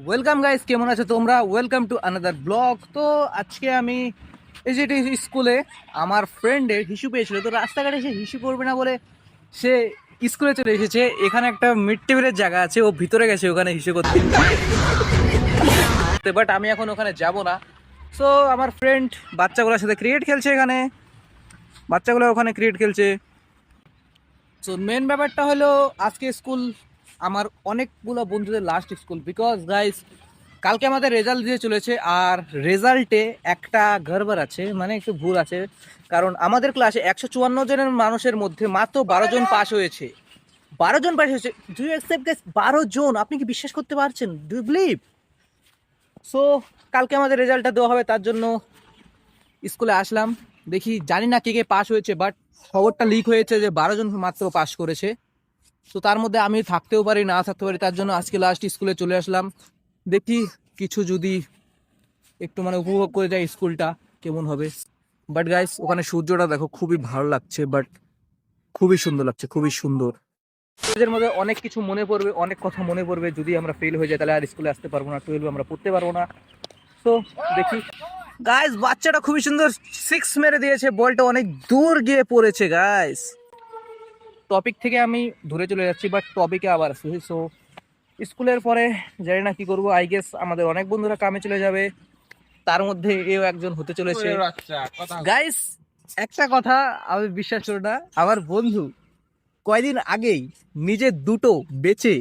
Welcome guys, কেমন আছো তোমরা? Welcome to another blog. তো আজকে আমি এই যে স্কুলে আমার ফ্রেন্ডের হিসু পেয়েছিল, তো রাস্তাঘাটে সে হিসু করবে না বলে সে স্কুলে চলে এসেছে। এখানে একটা মিড টেবিলের জায়গা আছে, ও ভিতরে গেছে ওখানে হিসু করতে, বাট আমি এখন ওখানে যাব না। সো আমার ফ্রেন্ড বাচ্চাগুলোর সাথে ক্রিকেট খেলছে, এখানে বাচ্চাগুলো ওখানে ক্রিকেট খেলছে। সো মেন ব্যাপারটা হলো আজকে স্কুল আমার অনেকগুলো বন্ধুদের লাস্ট স্কুল, বিকজ গাইস কালকে আমাদের রেজাল্ট দিয়ে চলেছে। আর রেজাল্টে একটা গড়বড় আছে, মানে একটু ভুল আছে, কারণ আমাদের ক্লাসে 154 জনের মানুষের মধ্যে মাত্র 12 জন পাস হয়েছে। 12 জন পাস হয়েছে, ডু ইউ অ্যাকসেপ্ট গাইস? 12 জন, আপনি কি বিশ্বাস করতে পারছেন? Do you believe? সো কালকে আমাদের রেজাল্টটা দেওয়া হবে, তার জন্য স্কুলে আসলাম। দেখি, জানি না কে কে পাস হয়েছে, বাট খবরটা লিক হয়েছে যে 12 জন মাত্র পাস করেছে। তো তার মধ্যে আমি থাকতেও পারি, না থাকতে পারি, তার জন্য আজকে লাস্ট স্কুলে চলে আসলাম। দেখি কিছু যদি একটু মানে উপভোগ করে যায় স্কুলটা কেমন হবে। বাট গাইস, ওখানে সূর্যটা দেখো, খুবই ভালো লাগছে, বাট খুবই সুন্দর লাগছে, খুবই সুন্দর। এদের মধ্যে অনেক কিছু মনে পড়বে, অনেক কথা মনে পড়বে। যদি আমরা ফেল হয়ে যাই তাহলে আর স্কুলে আসতে পারবো না, 12 আমরা পড়তে পারবো না। তো দেখি গাইস, বাচ্চাটা খুবই সুন্দর সিক্স মেরে দিয়েছে, বলটা অনেক দূর গিয়ে পড়েছে গাইস। টপিক থেকে আমি দূরে চলে যাচ্ছি, বাট টপিকে আবার আসছি। সো স্কুলের পরে জানি না কি করবো, আই গেস আমাদের অনেক বন্ধুরা কামে চলে যাবে, তার মধ্যে এও একজন হতে চলেছে। গাইস, একটা কথা আমি বিশ্বাস করি না, আমার বন্ধু কয়দিন আগেই নিজে দুটো বেচে,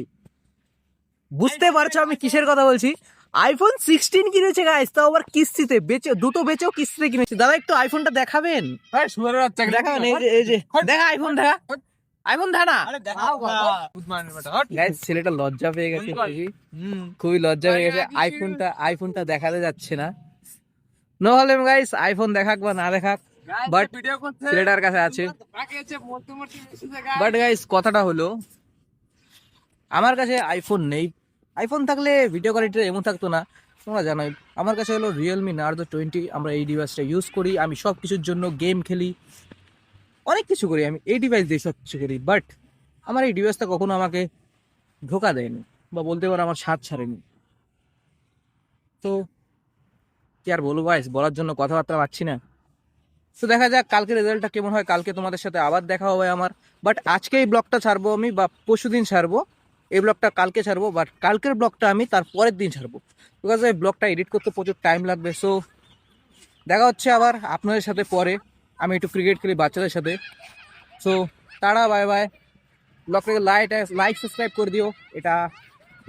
বুঝতে পারছো আমি কিসের কথা বলছি, iPhone 16 কিনেছে গাইস, তাও আবার কিস্তিতে, বেচে দুটো বেচেও কিস্তিতে কিনেছে। দাদা একটু আইফোনটা দেখাবেন, দেখাবেন? এই যে দেখা আইফোন, দেখা আইফোন, দেখা না গাইস। ছেলেটা লজ্জা পেয়ে গেছে, খুবই লজ্জা পেয়ে গেছে। আইফোনটা দেখাতে যাচ্ছে না। নো প্রবলেম গাইস, আইফোন দেখাক বা না দেখাক, বাট ছেলেটার কাছে আছে। বাট গাইস, কথাটা হলো আমার কাছে আইফোন নেই। আইফোন থাকলে ভিডিও কোয়ালিটি এমন থাকতো না, তোমরা জানোই। আমার কাছে হলো রিয়েলমি নার্জো 20, আমরা এই ডিভাইসটা ইউজ করি। আমি সব কিছুর জন্য গেম খেলি, অনেক কিছু করি, আমি এই ডিভাইস দিয়ে সব কিছু করি। বাট আমার এই ডিভাইসটা কখনো আমাকে ধোকা দেয়নি, বা বলতে পারো আমার স্বাদ ছাড়েনি। তো কি আর বলবো গাইস, বলার জন্য কথাবার্তা পাচ্ছি না। তো দেখা যাক কালকে রেজাল্টটা কেমন হয়, কালকে তোমাদের সাথে আবার দেখা হবে আমার। বাট আজকে এই ব্লগটা ছাড়বো আমি, বা পরশুদিন ছাড়বো এই ব্লগটা, কালকে ছাড়বো, বাট কালকের ব্লগটা আমি তার পরের দিন ছাড়বো, বিকজ এই ব্লগটা এডিট করতে প্রচুর টাইম লাগবে। সো দেখা হচ্ছে আবার আপনাদের সাথে পরে। আমি একটু ক্রিকেট খেলি বাচ্চাদের সাথে। So tata, bye bye. ব্লগটাকে লাইক সাবস্ক্রাইব করে দিও। এটা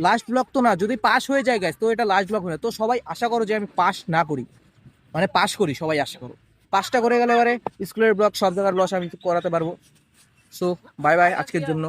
লাস্ট ব্লগ তো না, যদি পাস হয়ে যায় গাইস তো এটা লাস্ট ব্লগ হয় না। তো সবাই আশা করো যে আমি পাস না করি, মানে পাস করি, সবাই আশা করো। পাসটা করে গেলে এবারে স্কুলের ব্লগ সব জায়গার লস আমি করাতে পারবো। সো বাই বাই আজকের জন্য।